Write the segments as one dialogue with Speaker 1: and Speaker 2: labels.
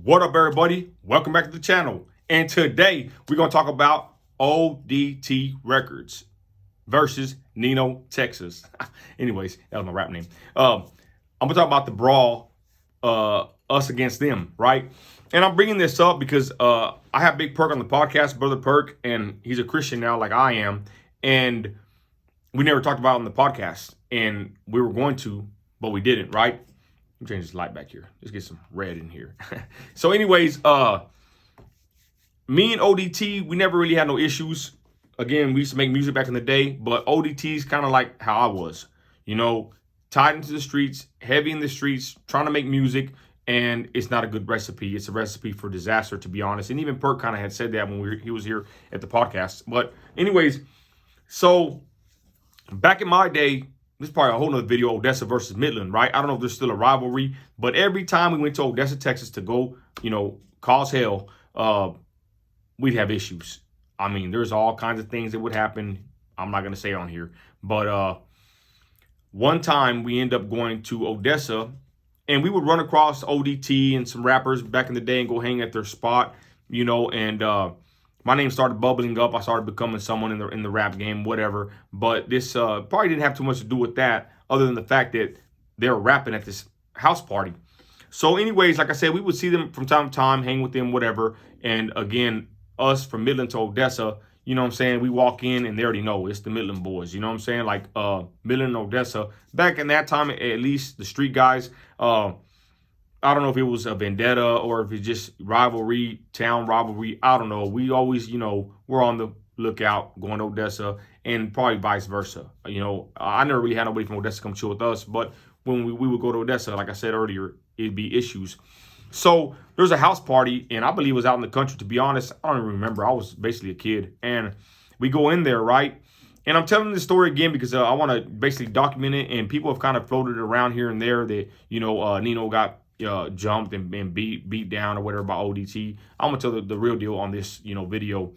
Speaker 1: What up, everybody? Welcome back to the channel. And today we're going to talk about ODT Records versus Nino, Texas. Anyways, that was my rap name. I'm going to talk about the brawl, us against them, right? And I'm bringing this up because I have Big Perk on the podcast, Brother Perk, and he's a Christian now like I am. And we never talked about it on the podcast. And we were going to, but we didn't, right? Let me change this light back here. Let's get some red in here. So anyways, me and ODT, we never really had no issues. Again, we used to make music back in the day, but ODT is kind of like how I was, you know, tied into the streets, heavy in the streets, trying to make music, and it's not a good recipe. It's a recipe for disaster, to be honest. And even Perk kind of had said that when he was here at the podcast. But anyways, so back in my day, this is probably a whole nother video, Odessa versus Midland, right? I don't know if there's still a rivalry, but every time we went to Odessa, Texas to go, you know, cause hell, we'd have issues. I mean, there's all kinds of things that would happen. I'm not going to say on here. But one time we end up going to Odessa, and we would run across ODT and some rappers back in the day and go hang at their spot, you know, and my name started bubbling up. I started becoming someone in the rap game, whatever. But this probably didn't have too much to do with that, other than the fact that they were rapping at this house party. So anyways, like I said, we would see them from time to time, hang with them, whatever. And again, us from Midland to Odessa, you know what I'm saying? We walk in and they already know it's the Midland boys. You know what I'm saying? Like Midland and Odessa. Back in that time, at least the street guys, I don't know if it was a vendetta or if it's just rivalry, town rivalry. I don't know. We always, you know, we're on the lookout going to Odessa, and probably vice versa. You know, I never really had nobody from Odessa come chill with us, but when we would go to Odessa, like I said earlier, it'd be issues. So there's a house party, and I believe it was out in the country. To be honest, I don't even remember. I was basically a kid, and we go in there, right? And I'm telling this story again because I want to basically document it, and people have kind of floated around here and there that, you know, Nino got jumped and beat down or whatever by ODT. I'm gonna tell the real deal on this, you know, video.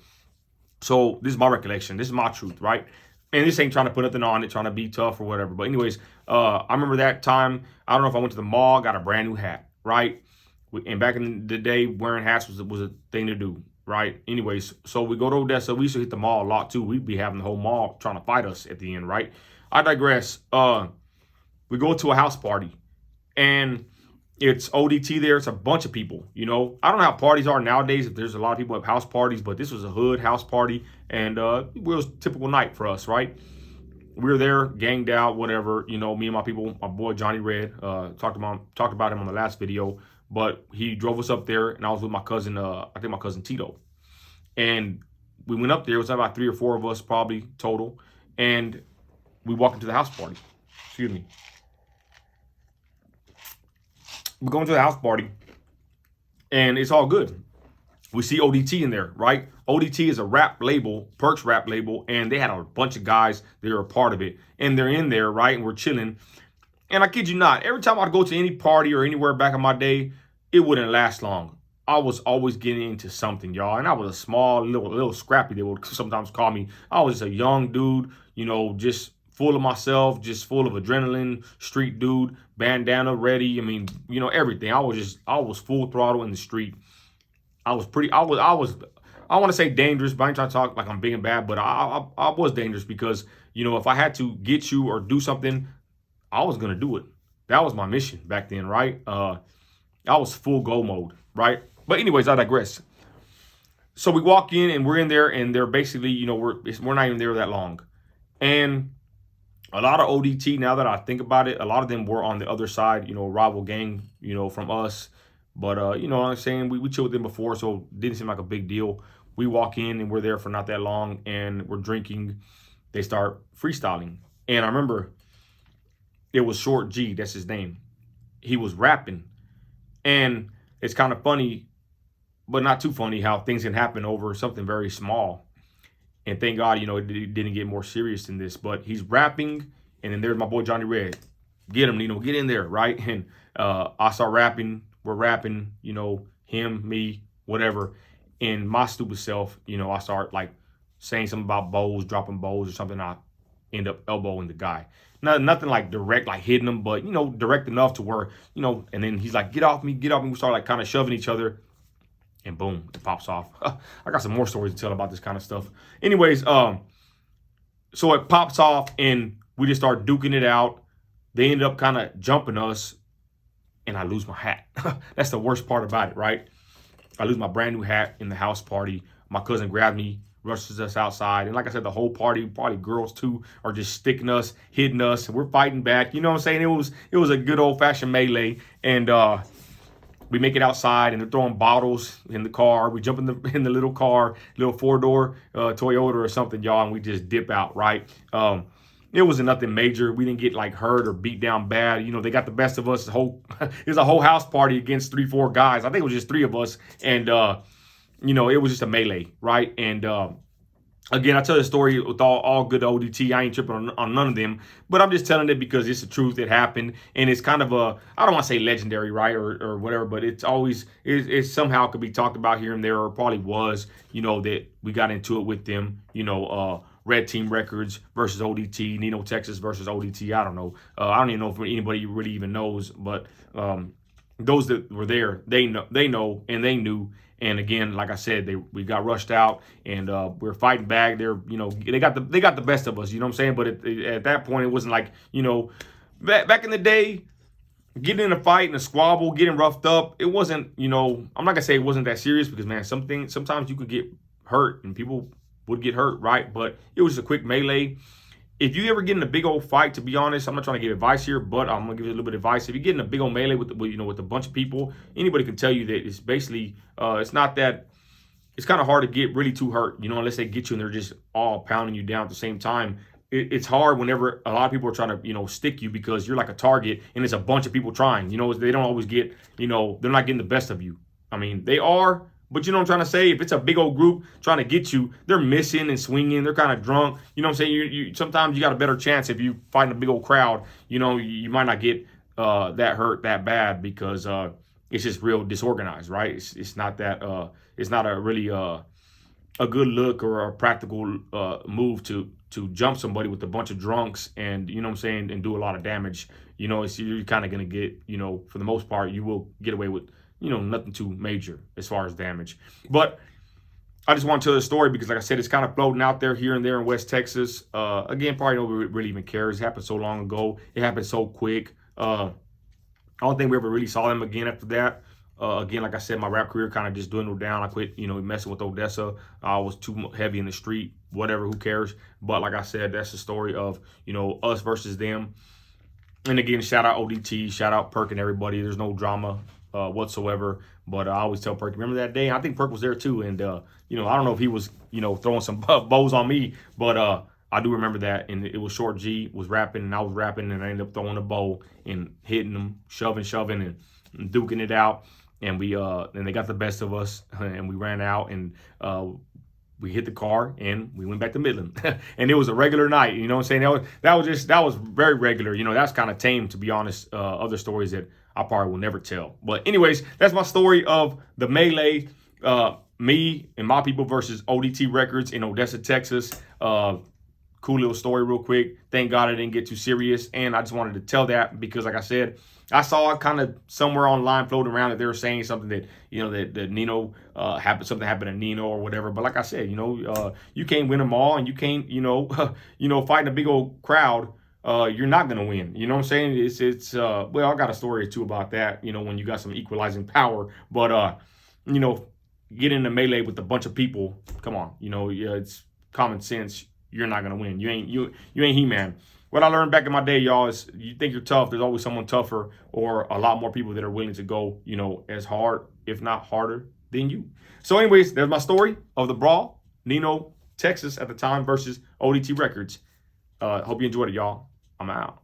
Speaker 1: So this is my recollection. This is my truth, right? And this ain't trying to put nothing on it, trying to be tough or whatever. But anyways, I remember that time. I don't know if I went to the mall, got a brand new hat, right? And back in the day, wearing hats was a thing to do, right? Anyways, so we go to Odessa. We used to hit the mall a lot too. We'd be having the whole mall trying to fight us at the end, right? I digress. We go to a house party, and it's ODT there. It's a bunch of people, you know. I don't know how parties are nowadays, if there's a lot of people at house parties, but this was a hood house party, and it was a typical night for us, right? We were there, ganged out, whatever, you know, me and my people, my boy Johnny Red, talked about him on the last video, but he drove us up there, and I was with my cousin, I think my cousin Tito. And we went up there, it was about 3 or 4 of us probably total, and we walked into the house party. Excuse me. We're going to the house party, and it's all good. We see ODT in there, right? ODT is a rap label, Perk's rap label, and they had a bunch of guys that are a part of it. And they're in there, right? And we're chilling. And I kid you not, every time I'd go to any party or anywhere back in my day, it wouldn't last long. I was always getting into something, y'all. And I was a small, little scrappy, they would sometimes call me. I was just a young dude, you know, just full of myself, just full of adrenaline, street dude, bandana ready. I mean, you know, everything. I was full throttle in the street. I want to say dangerous, but I ain't trying to talk like I'm big and bad, but I was dangerous because, you know, if I had to get you or do something, I was going to do it. That was my mission back then, right? I was full go mode, right? But anyways, I digress. So we walk in and we're in there, and they're basically, you know, we're not even there that long. And a lot of ODT, now that I think about it, a lot of them were on the other side, you know, rival gang, you know, from us. But, you know what I'm saying? We chilled with them before, so it didn't seem like a big deal. We walk in, and we're there for not that long, and we're drinking. They start freestyling. And I remember it was Short G. That's his name. He was rapping. And it's kind of funny, but not too funny, how things can happen over something very small. And thank God, you know, it didn't get more serious than this. But he's rapping, and then there's my boy Johnny Red. Get him, Nino, get in there, right? And I start rapping. We're rapping, you know, him, me, whatever. And my stupid self, you know, I start like saying something about bows, dropping bows or something. I end up elbowing the guy. Nothing like direct, like hitting him, but, direct enough to where, and then he's like, get off me, get off me. We start like kind of shoving each other, and boom, it pops off. I got some more stories to tell about this kind of stuff. Anyways, so it pops off and we just start duking it out. They ended up kind of jumping us, and I lose my hat. That's the worst part about it, right? I lose my brand new hat in the house party. My cousin grabbed me, rushes us outside. And like I said, the whole party, probably girls too, are just sticking us, hitting us. And we're fighting back. You know what I'm saying? It was a good old-fashioned melee. And we make it outside, and they're throwing bottles in the car. We jump in the little car, little four-door Toyota or something, y'all, and we just dip out, right? It wasn't nothing major. We didn't get like hurt or beat down bad. They got the best of us. It was a whole house party against 3-4 guys. I think it was just 3 of us. And, it was just a melee, right? And again, I tell the story with all good ODT. I ain't tripping on none of them. But I'm just telling it because it's the truth. It happened. And it's kind of I don't want to say legendary, right? Or whatever. But it's always, it somehow could be talked about here and there, or probably was, that we got into it with them, Red Team Records versus ODT, Nino, Texas versus ODT. I don't know. I don't even know if anybody really even knows, but those that were there, they know, and they knew. And again, like I said, we got rushed out, and we're fighting back. They got the best of us. You know what I'm saying? But at that point, it wasn't like back in the day, getting in a fight and a squabble, getting roughed up. It wasn't. I'm not gonna say it wasn't that serious, because man, sometimes you could get hurt, and people would get hurt, right? But it was just a quick melee. If you ever get in a big old fight, to be honest, I'm not trying to give advice here, but I'm gonna give you a little bit of advice. If you get in a big old melee with a bunch of people, anybody can tell you that it's basically it's not that. It's kind of hard to get really too hurt, unless they get you and they're just all pounding you down at the same time. It's hard whenever a lot of people are trying to stick you, because you're like a target and it's a bunch of people trying. They don't always get they're not getting the best of you. I mean, they are. But you know what I'm trying to say? If it's a big old group trying to get you, they're missing and swinging. They're kind of drunk. You know what I'm saying? Sometimes you got a better chance if you fight a big old crowd. You might not get that hurt that bad, because it's just real disorganized, right? It's not that it's not a really a good look or a practical move to jump somebody with a bunch of drunks and, you know what I'm saying, and do a lot of damage. You're kind of going to get, for the most part, you will get away with nothing too major as far as damage. But I just want to tell the story because, like I said, it's kind of floating out there here and there in West Texas. Again, probably nobody really even cares. It happened so long ago. It happened so quick. I don't think we ever really saw them again after that. Again, like I said, my rap career kind of just dwindled down. I quit, messing with Odessa. I was too heavy in the street. Whatever, who cares? But like I said, that's the story of, us versus them. And again, shout out ODT, shout out Perk and everybody. There's no drama whatsoever. But I always tell Perk, remember that day? I think Perk was there too. And, I don't know if he was, throwing some bows on me, but I do remember that. And it was Short G was rapping and I was rapping, and I ended up throwing a bow and hitting them, shoving and duking it out. And and they got the best of us, and we ran out, and we hit the car, and we went back to Midland. And it was a regular night, you know what I'm saying? That was very regular. That's kind of tame, to be honest. Other stories that I probably will never tell. But anyways, that's my story of the melee, me and my people versus ODT Records in Odessa, Texas. Cool little story real quick. Thank God I didn't get too serious. And I just wanted to tell that because, like I said, I saw it kind of somewhere online floating around that they were saying something that, that Nino something happened to Nino or whatever. But like I said, you can't win them all, and you can't, fighting a big old crowd. You're not going to win. You know what I'm saying? Well, I got a story or two about that, when you got some equalizing power. But, get in a melee with a bunch of people. Come on. It's common sense. You're not going to win. You ain't He-Man. What I learned back in my day, y'all, is you think you're tough, there's always someone tougher or a lot more people that are willing to go, as hard, if not harder than you. So anyways, there's my story of the brawl. Nino, Texas at the time versus ODT Records. Hope you enjoyed it, y'all. I'm out.